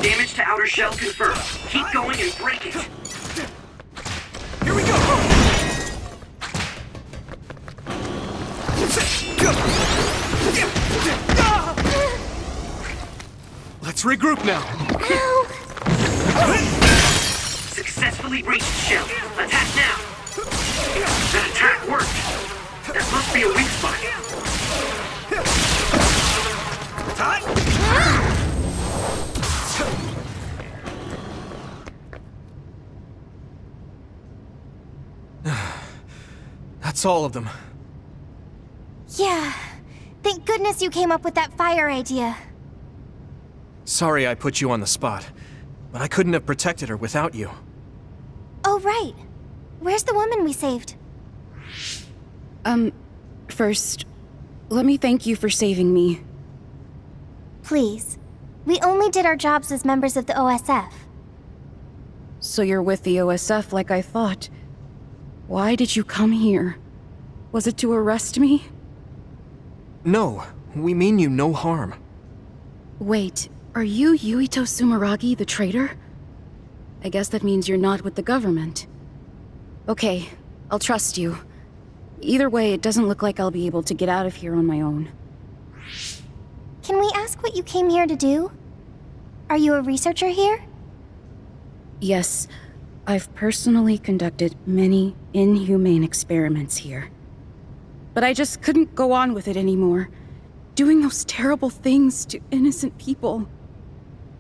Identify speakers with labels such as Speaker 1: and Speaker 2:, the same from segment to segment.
Speaker 1: Damage to outer shell confirmed. Keep going and break it.
Speaker 2: Here we go! Let's regroup now.
Speaker 1: Successfully breached shell. Attack now. That attack worked. That must be a weak spot.
Speaker 2: That's all of them.
Speaker 3: Yeah. Thank goodness you came up with that fire idea.
Speaker 2: Sorry I put you on the spot, but I couldn't have protected her without you.
Speaker 3: Oh, right. Where's the woman we saved?
Speaker 4: First, let me thank you for saving me.
Speaker 3: Please. We only did our jobs as members of the OSF.
Speaker 4: So you're with the OSF like I thought. Why did you come here? Was it to arrest me?
Speaker 2: No, we mean you no harm.
Speaker 4: Wait, are you Yuito Sumeragi, the traitor? I guess that means you're not with the government. Okay, I'll trust you. Either way, it doesn't look like I'll be able to get out of here on my own.
Speaker 3: Can we ask what you came here to do? Are you a researcher here?
Speaker 4: Yes, I've personally conducted many inhumane experiments here. But I just couldn't go on with it anymore. Doing those terrible things to innocent people.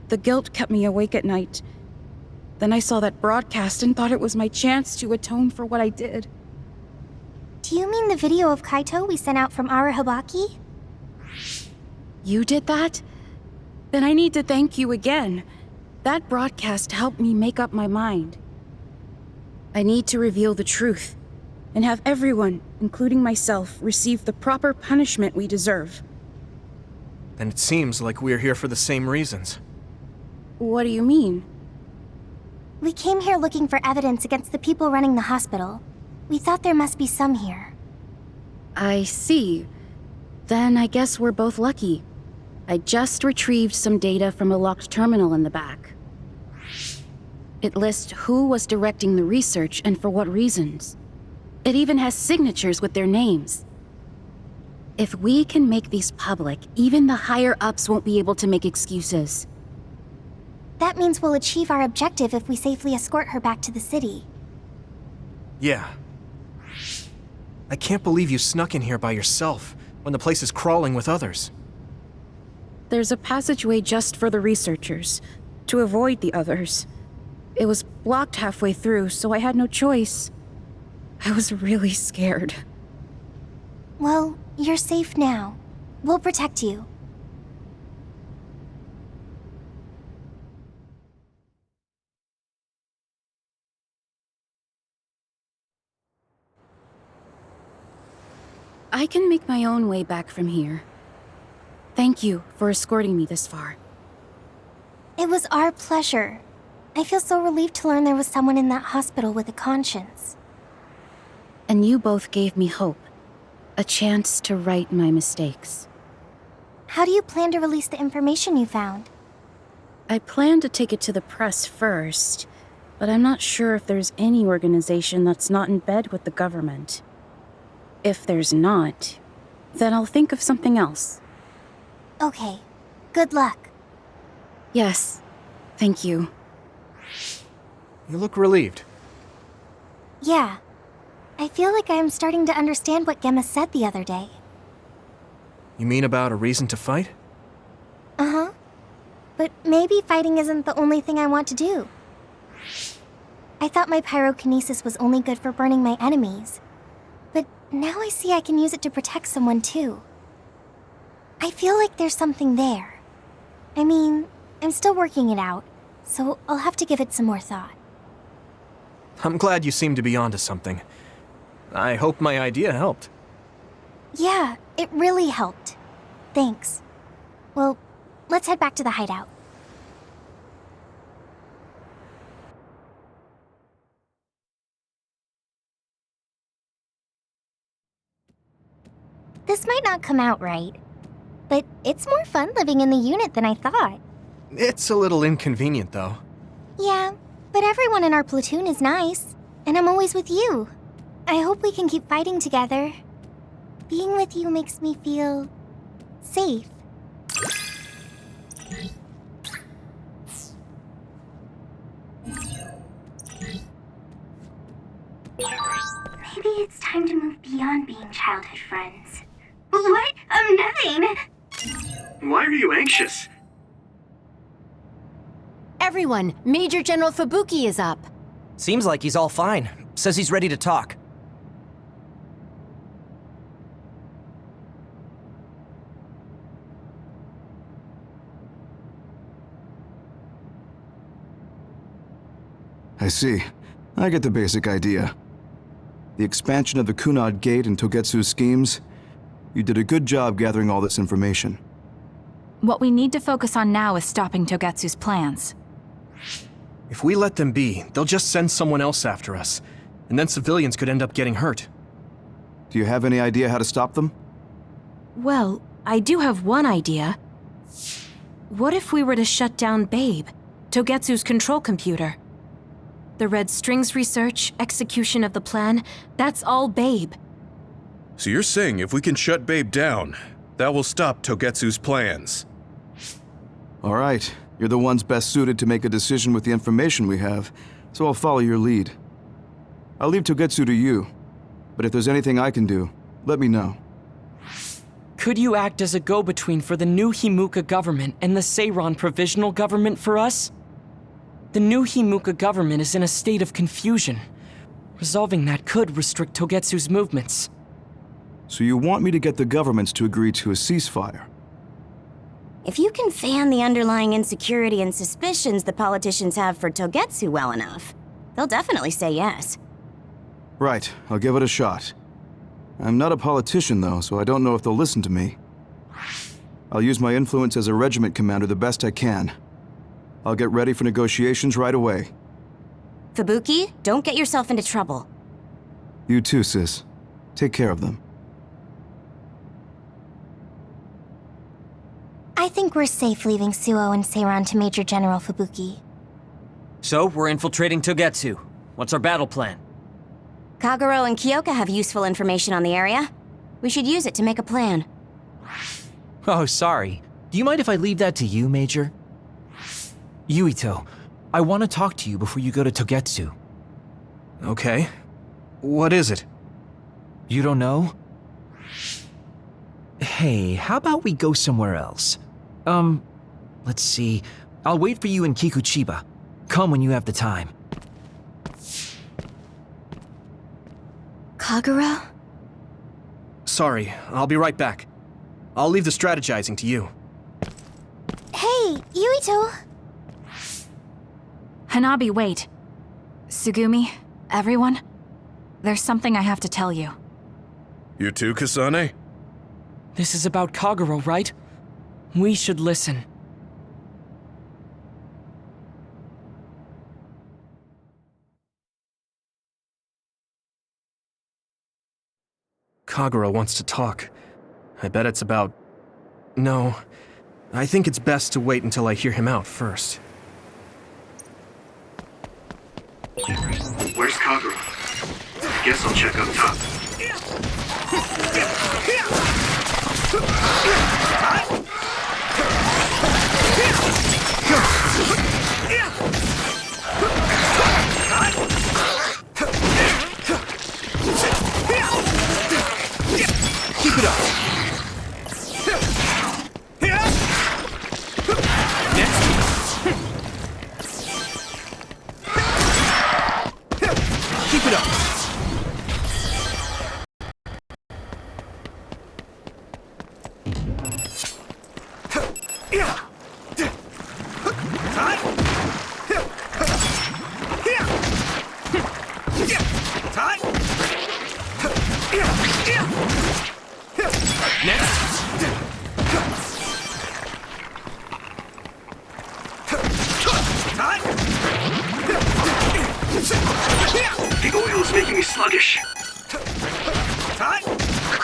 Speaker 4: The guilt kept me awake at night. Then I saw that broadcast and thought it was my chance to atone for what I did.
Speaker 3: Do you mean the video of Kaito we sent out from Arahabaki?
Speaker 4: You did that? Then I need to thank you again. That broadcast helped me make up my mind. I need to reveal the truth, and have everyone, including myself, receive the proper punishment we deserve.
Speaker 2: Then it seems like we're here for the same reasons.
Speaker 4: What do you mean?
Speaker 3: We came here looking for evidence against the people running the hospital. We thought there must be some here.
Speaker 4: I see. Then I guess we're both lucky. I just retrieved some data from a locked terminal in the back. It lists who was directing the research and for what reasons. It even has signatures with their names. If we can make these public, even the higher-ups won't be able to make excuses.
Speaker 3: That means we'll achieve our objective if we safely escort her back to the city.
Speaker 2: Yeah. I can't believe you snuck in here by yourself, when the place is crawling with others.
Speaker 4: There's a passageway just for the researchers, to avoid the others. It was blocked halfway through, so I had no choice. I was really scared.
Speaker 3: Well, you're safe now. We'll protect you.
Speaker 4: I can make my own way back from here. Thank you for escorting me this far.
Speaker 3: It was our pleasure. I feel so relieved to learn there was someone in that hospital with a conscience.
Speaker 4: And you both gave me hope. A chance to right my mistakes.
Speaker 3: How do you plan to release the information you found?
Speaker 4: I plan to take it to the press first, but I'm not sure if there's any organization that's not in bed with the government. If there's not, then I'll think of something else.
Speaker 3: Okay. Good luck.
Speaker 4: Yes, thank you.
Speaker 2: You look relieved.
Speaker 3: Yeah. I feel like I am starting to understand what Gemma said the other day.
Speaker 2: You mean about a reason to fight?
Speaker 3: Uh-huh. But maybe fighting isn't the only thing I want to do. I thought my pyrokinesis was only good for burning my enemies. But now I see I can use it to protect someone too. I feel like there's something there. I mean, I'm still working it out, so I'll have to give it some more thought.
Speaker 2: I'm glad you seem to be onto something. I hope my idea helped.
Speaker 3: Yeah, it really helped. Thanks. Well, let's head back to the hideout. This might not come out right, but it's more fun living in the unit than I thought.
Speaker 2: It's a little inconvenient, though.
Speaker 3: Yeah, but everyone in our platoon is nice, and I'm always with you. I hope we can keep fighting together. Being with you makes me feel safe. Maybe it's time to move beyond being childhood friends. What? Nothing.
Speaker 1: Why are you anxious?
Speaker 5: Everyone, Major General Fubuki is up.
Speaker 6: Seems like he's all fine. Says he's ready to talk.
Speaker 7: I see. I get the basic idea. The expansion of the Kunad Gate and Togetsu's schemes. You did a good job gathering all this information.
Speaker 8: What we need to focus on now is stopping Togetsu's plans.
Speaker 2: If we let them be, they'll just send someone else after us, and then civilians could end up getting hurt.
Speaker 7: Do you have any idea how to stop them?
Speaker 8: Well, I do have one idea. What if we were to shut down Babe, Togetsu's control computer? The Red Strings research, execution of the plan, that's all Babe.
Speaker 9: So you're saying if we can shut Babe down, that will stop Togetsu's plans?
Speaker 7: All right. You're the ones best suited to make a decision with the information we have, so I'll follow your lead. I'll leave Togetsu to you, but if there's anything I can do, let me know.
Speaker 10: Could you act as a go-between for the new Himuka government and the Seiran provisional government for us? The new Himuka government is in a state of confusion. Resolving that could restrict Togetsu's movements.
Speaker 7: So you want me to get the governments to agree to a ceasefire?
Speaker 5: If you can fan the underlying insecurity and suspicions the politicians have for Togetsu well enough, they'll definitely say yes.
Speaker 7: Right, I'll give it a shot. I'm not a politician though, so I don't know if they'll listen to me. I'll use my influence as a regiment commander the best I can. I'll get ready for negotiations right away.
Speaker 5: Fubuki, don't get yourself into trouble.
Speaker 7: You too, sis. Take care of them.
Speaker 3: I think we're safe leaving Suo and Seiran to Major General Fubuki.
Speaker 6: So, we're infiltrating Togetsu. What's our battle plan?
Speaker 5: Kagero and Kyoka have useful information on the area. We should use it to make a plan.
Speaker 11: Oh, sorry. Do you mind if I leave that to you, Major? Yuito, I want to talk to you before you go to Togetsu.
Speaker 2: Okay. What is it?
Speaker 11: You don't know? Hey, how about we go somewhere else? Let's see. I'll wait for you in Kikuchiba. Come when you have the time.
Speaker 5: Kagero?
Speaker 2: Sorry, I'll be right back. I'll leave the strategizing to you.
Speaker 3: Hey, Yuito!
Speaker 8: Hanabi, wait. Sugumi, everyone, there's something I have to tell you.
Speaker 9: You too, Kasane?
Speaker 10: This is about Kagero, right? We should listen.
Speaker 2: Kagero wants to talk. I bet it's about... No. I think it's best to wait until I hear him out first.
Speaker 1: Where's Kagero? I guess I'll check up top.
Speaker 2: Keep it up! Keep it up!
Speaker 1: The oil's making me sluggish.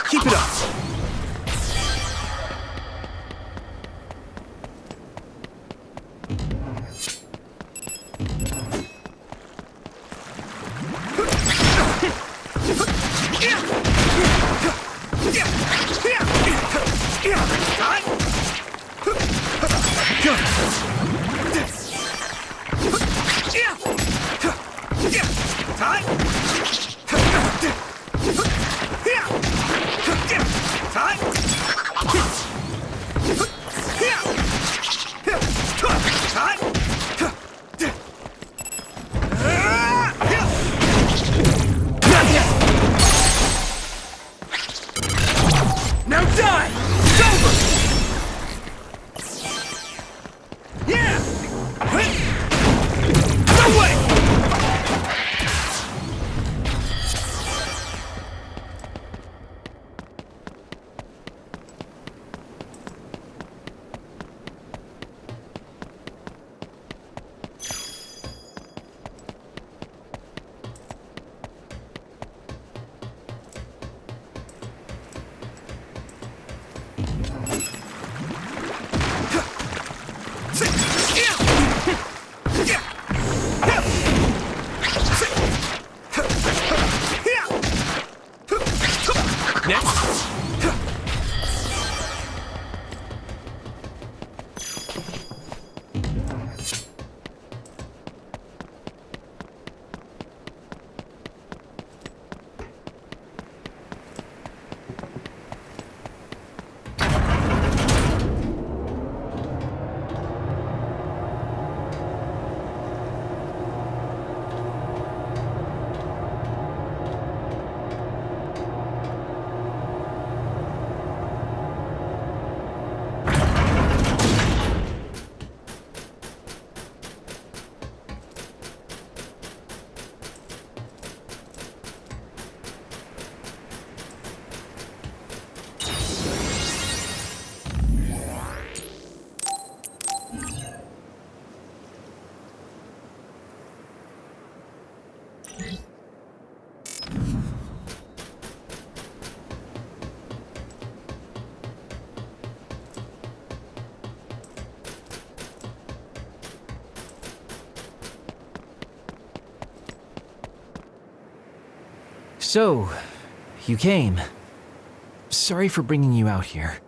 Speaker 2: Keep it up! Next!
Speaker 11: So, you came. Sorry for bringing you out here.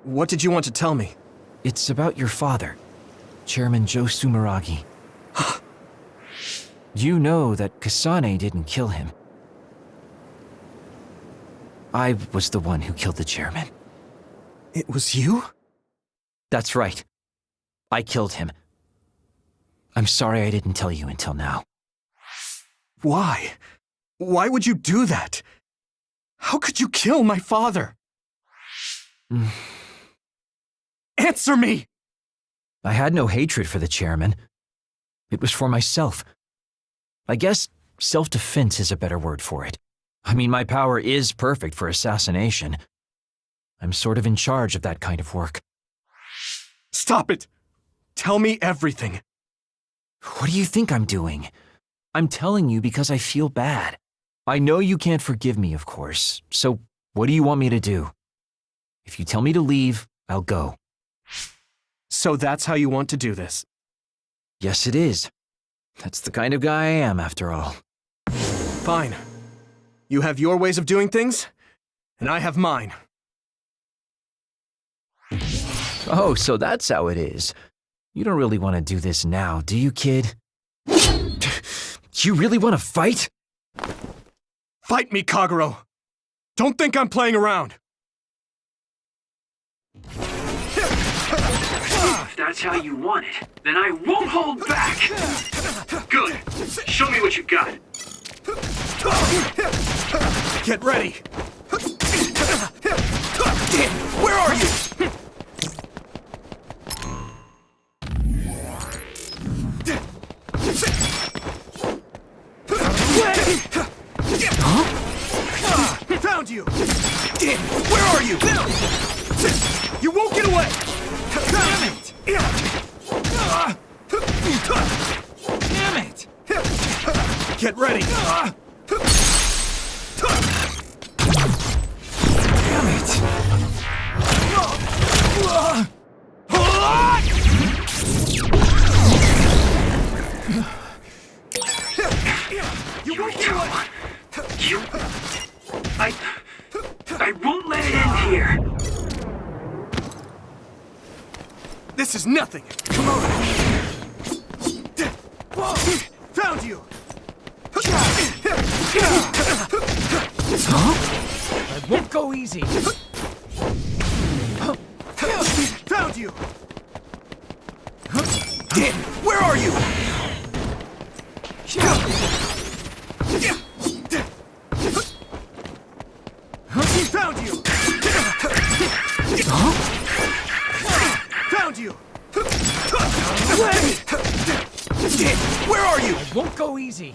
Speaker 2: What did you want to tell me?
Speaker 11: It's about your father, Chairman Joe Sumeragi. You know that Kasane didn't kill him. I was the one who killed the chairman.
Speaker 2: It was you?
Speaker 11: That's right. I killed him. I'm sorry I didn't tell you until now.
Speaker 2: Why? Why would you do that? How could you kill my father? Answer me!
Speaker 11: I had no hatred for the chairman. It was for myself. I guess self-defense is a better word for it. I mean, my power is perfect for assassination. I'm sort of in charge of that kind of work.
Speaker 2: Stop it! Tell me everything.
Speaker 11: What do you think I'm doing? I'm telling you because I feel bad. I know you can't forgive me, of course, so what do you want me to do? If you tell me to leave, I'll go.
Speaker 2: So that's how you want to do this?
Speaker 11: Yes, it is. That's the kind of guy I am, after all.
Speaker 2: Fine. You have your ways of doing things, and I have mine.
Speaker 11: Oh, so that's how it is. You don't really want to do this now, do you, kid? You really want to fight?
Speaker 2: Fight me, Kagero! Don't think I'm playing around!
Speaker 1: If that's how you want it, then I won't hold back! Good! Show me what you got!
Speaker 2: Get ready! Damn! Where are you? Found you! Damn! Where are you? You won't get away! Damn it! Damn it! Get ready! Damn it! You won't get away!
Speaker 1: You... I won't let it end here!
Speaker 2: This is nothing! Come on! Found you!
Speaker 11: I won't go easy.
Speaker 2: Found you! Damn! Where are you? Found you! Found you! Where are you?
Speaker 11: I won't go easy.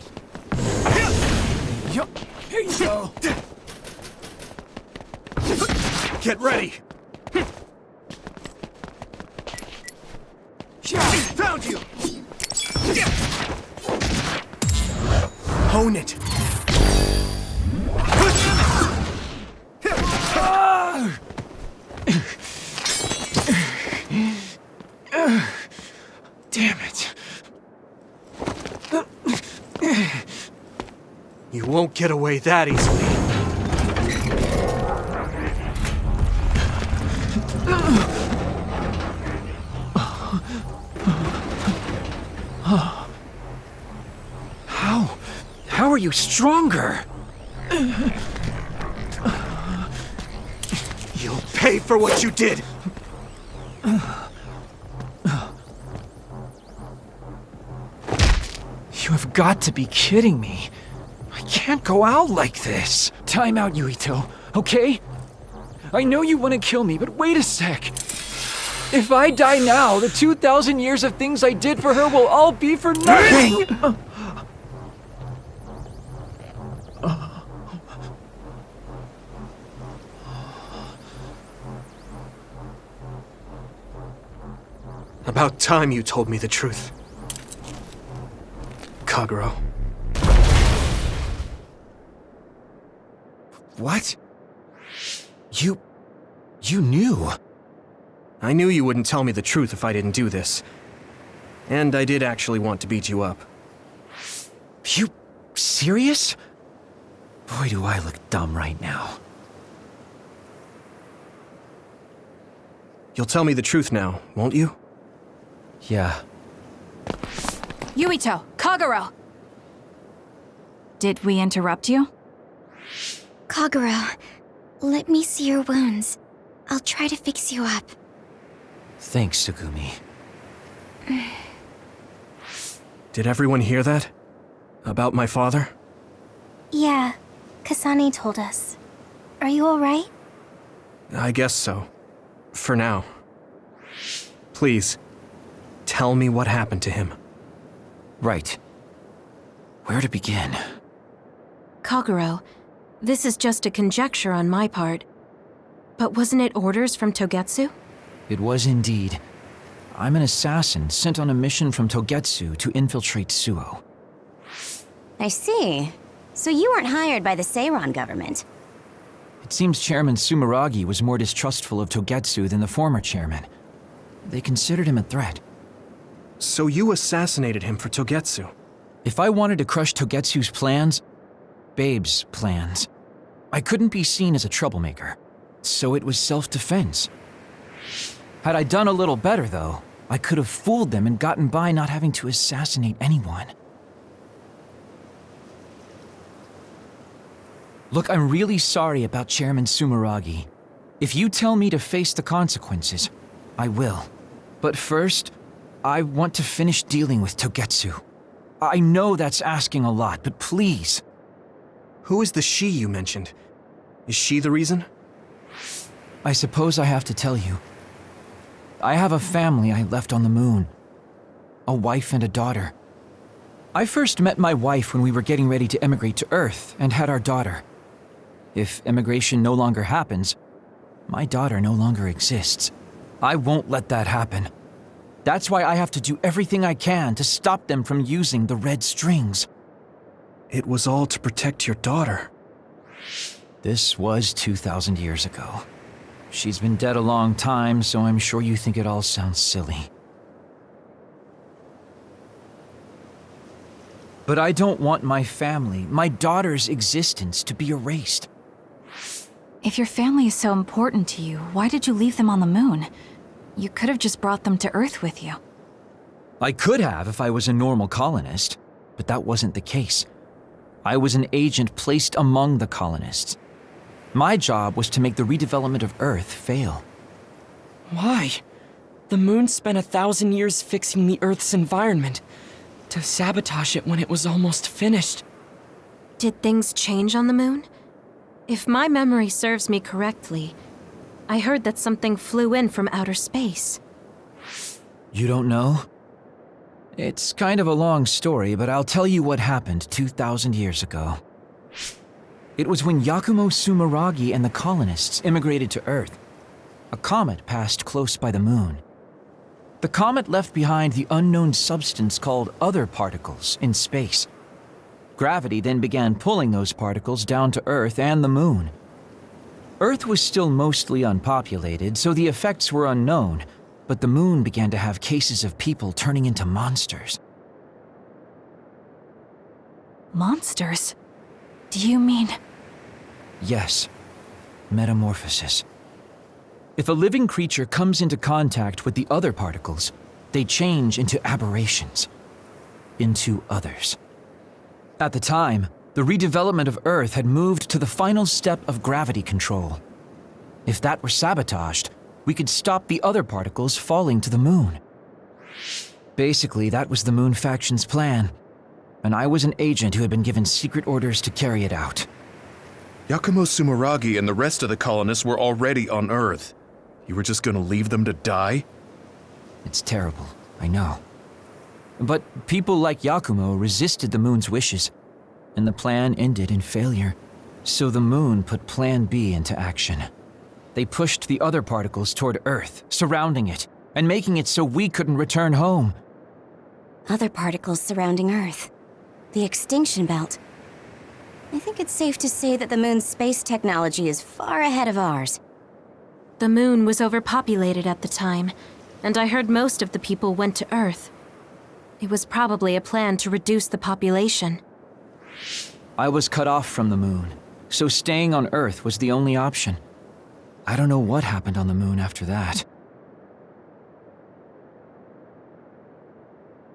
Speaker 11: Here you go.
Speaker 2: Get ready! Found you! Hone it! Damn it. You won't get away that easily.
Speaker 11: How are you stronger?
Speaker 2: You'll pay for what you did!
Speaker 11: You have got to be kidding me. I can't go out like this. Time out, Yuito, okay? I know you want to kill me, but wait a sec. If I die now, the 2,000 years of things I did for her will all be for nothing!
Speaker 2: About time you told me the truth. Kagero.
Speaker 11: What? You knew?
Speaker 2: I knew you wouldn't tell me the truth if I didn't do this. And I did actually want to beat you up.
Speaker 11: You serious? Boy, do I look dumb right now.
Speaker 2: You'll tell me the truth now, won't you?
Speaker 11: Yeah.
Speaker 8: Yuito, Kagero! Did we interrupt you?
Speaker 3: Kagero, let me see your wounds. I'll try to fix you up.
Speaker 11: Thanks, Tsugumi.
Speaker 2: Did everyone hear that? About my father?
Speaker 3: Yeah, Kasane told us. Are you alright?
Speaker 2: I guess so. For now. Please, tell me what happened to him.
Speaker 11: Right. Where to begin?
Speaker 8: Kagero, this is just a conjecture on my part. But wasn't it orders from Togetsu?
Speaker 11: It was indeed. I'm an assassin sent on a mission from Togetsu to infiltrate Suo.
Speaker 5: I see. So you weren't hired by the Seiron government.
Speaker 11: It seems Chairman Sumeragi was more distrustful of Togetsu than the former chairman. They considered him a threat.
Speaker 2: So you assassinated him for Togetsu?
Speaker 11: If I wanted to crush Togetsu's plans, Babe's plans, I couldn't be seen as a troublemaker. So it was self-defense. Had I done a little better, though, I could have fooled them and gotten by not having to assassinate anyone. Look, I'm really sorry about Chairman Sumeragi. If you tell me to face the consequences, I will. But first, I want to finish dealing with Togetsu. I know that's asking a lot, but please.
Speaker 2: Who is the she you mentioned? Is she the reason?
Speaker 11: I suppose I have to tell you. I have a family I left on the moon. A wife and a daughter. I first met my wife when we were getting ready to emigrate to Earth and had our daughter. If immigration no longer happens, my daughter no longer exists. I won't let that happen. That's why I have to do everything I can to stop them from using the red strings.
Speaker 2: It was all to protect your daughter.
Speaker 11: This was 2,000 years ago. She's been dead a long time, so I'm sure you think it all sounds silly. But I don't want my family, my daughter's existence, to be erased.
Speaker 8: If your family is so important to you, why did you leave them on the moon? You could have just brought them to Earth with you.
Speaker 11: I could have if I was a normal colonist, but that wasn't the case. I was an agent placed among the colonists. My job was to make the redevelopment of Earth fail.
Speaker 10: Why? The moon spent 1,000 years fixing the Earth's environment, to sabotage it when it was almost finished.
Speaker 8: Did things change on the moon? If my memory serves me correctly, I heard that something flew in from outer space.
Speaker 11: You don't know? It's kind of a long story, but I'll tell you what happened 2,000 years ago. It was when Yakumo Sumeragi and the colonists immigrated to Earth. A comet passed close by the moon. The comet left behind the unknown substance called other particles in space. Gravity then began pulling those particles down to Earth and the moon. Earth was still mostly unpopulated, so the effects were unknown, but the moon began to have cases of people turning into monsters.
Speaker 8: Monsters? Do you mean...
Speaker 11: Yes, metamorphosis. If a living creature comes into contact with the other particles, they change into aberrations. Into others. At the time, the redevelopment of Earth had moved to the final step of gravity control. If that were sabotaged, we could stop the other particles falling to the moon. Basically, that was the Moon Faction's plan, and I was an agent who had been given secret orders to carry it out.
Speaker 9: Yakumo Sumeragi and the rest of the colonists were already on Earth. You were just gonna leave them to die?
Speaker 11: It's terrible, I know. But people like Yakumo resisted the moon's wishes, and the plan ended in failure. So the moon put Plan B into action. They pushed the other particles toward Earth, surrounding it, and making it so we couldn't return home.
Speaker 5: Other particles surrounding Earth. The extinction belt. I think it's safe to say that the moon's space technology is far ahead of ours.
Speaker 8: The moon was overpopulated at the time, and I heard most of the people went to Earth. It was probably a plan to reduce the population.
Speaker 11: I was cut off from the moon, so staying on Earth was the only option. I don't know what happened on the moon after that.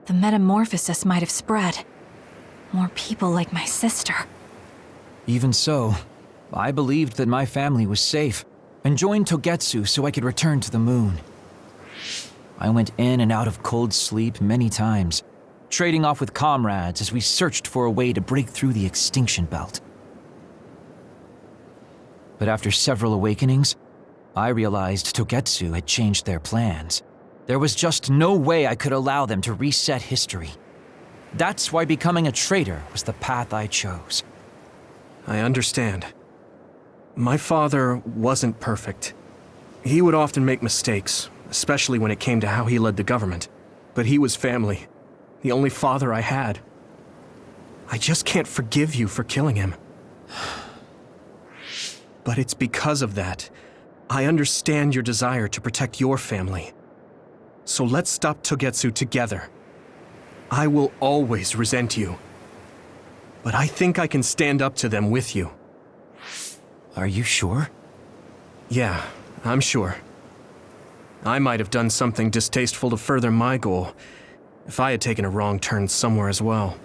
Speaker 12: The metamorphosis might have spread. More people like my sister.
Speaker 11: Even so, I believed that my family was safe, and joined Togetsu so I could return to the moon. I went in and out of cold sleep many times, trading off with comrades as we searched for a way to break through the extinction belt. But after several awakenings, I realized Togetsu had changed their plans. There was just no way I could allow them to reset history. That's why becoming a traitor was the path I chose.
Speaker 2: I understand. My father wasn't perfect. He would often make mistakes, especially when it came to how he led the government. But he was family, the only father I had. I just can't forgive you for killing him. But it's because of that. I understand your desire to protect your family. So let's stop Togetsu together. I will always resent you. But I think I can stand up to them with you.
Speaker 11: Are you sure?
Speaker 2: Yeah, I'm sure. I might have done something distasteful to further my goal, if I had taken a wrong turn somewhere as well.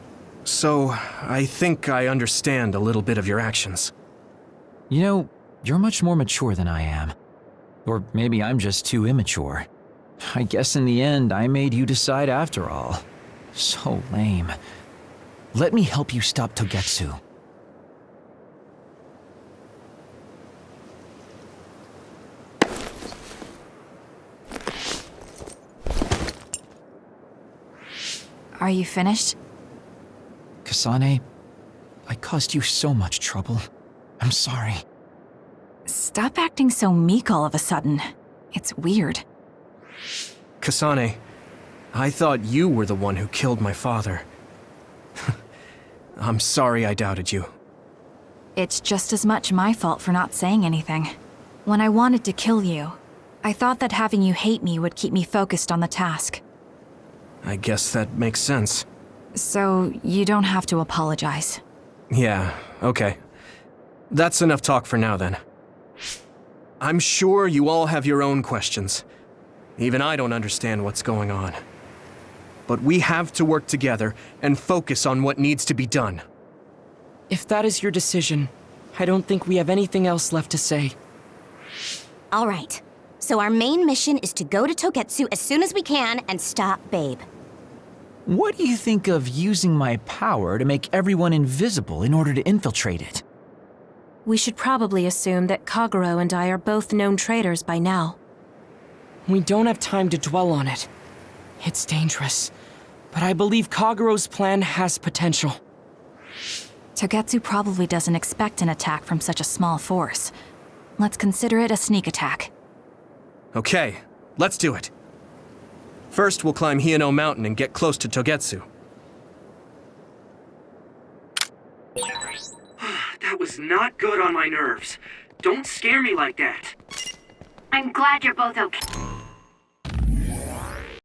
Speaker 2: So, I think I understand a little bit of your actions.
Speaker 11: You know, you're much more mature than I am. Or maybe I'm just too immature. I guess in the end, I made you decide after all. So lame. Let me help you stop Togetsu.
Speaker 12: Are you finished?
Speaker 11: Kasane, I caused you so much trouble. I'm sorry.
Speaker 12: Stop acting so meek all of a sudden. It's weird.
Speaker 2: Kasane, I thought you were the one who killed my father. I'm sorry I doubted you.
Speaker 12: It's just as much my fault for not saying anything. When I wanted to kill you, I thought that having you hate me would keep me focused on the task.
Speaker 2: I guess that makes sense.
Speaker 12: So, you don't have to apologize.
Speaker 2: Yeah, okay. That's enough talk for now then. I'm sure you all have your own questions. Even I don't understand what's going on. But we have to work together and focus on what needs to be done.
Speaker 10: If that is your decision, I don't think we have anything else left to say.
Speaker 5: All right. So our main mission is to go to Togetsu as soon as we can and stop Babe.
Speaker 11: What do you think of using my power to make everyone invisible in order to infiltrate it?
Speaker 8: We should probably assume that Kagero and I are both known traitors by now.
Speaker 10: We don't have time to dwell on it. It's dangerous, but I believe Kagero's plan has potential.
Speaker 12: Togetsu probably doesn't expect an attack from such a small force. Let's consider it a sneak attack.
Speaker 2: Okay, let's do it. First, we'll climb Hiyano Mountain and get close to Togetsu.
Speaker 1: That was not good on my nerves. Don't scare me like that.
Speaker 3: I'm glad you're both okay.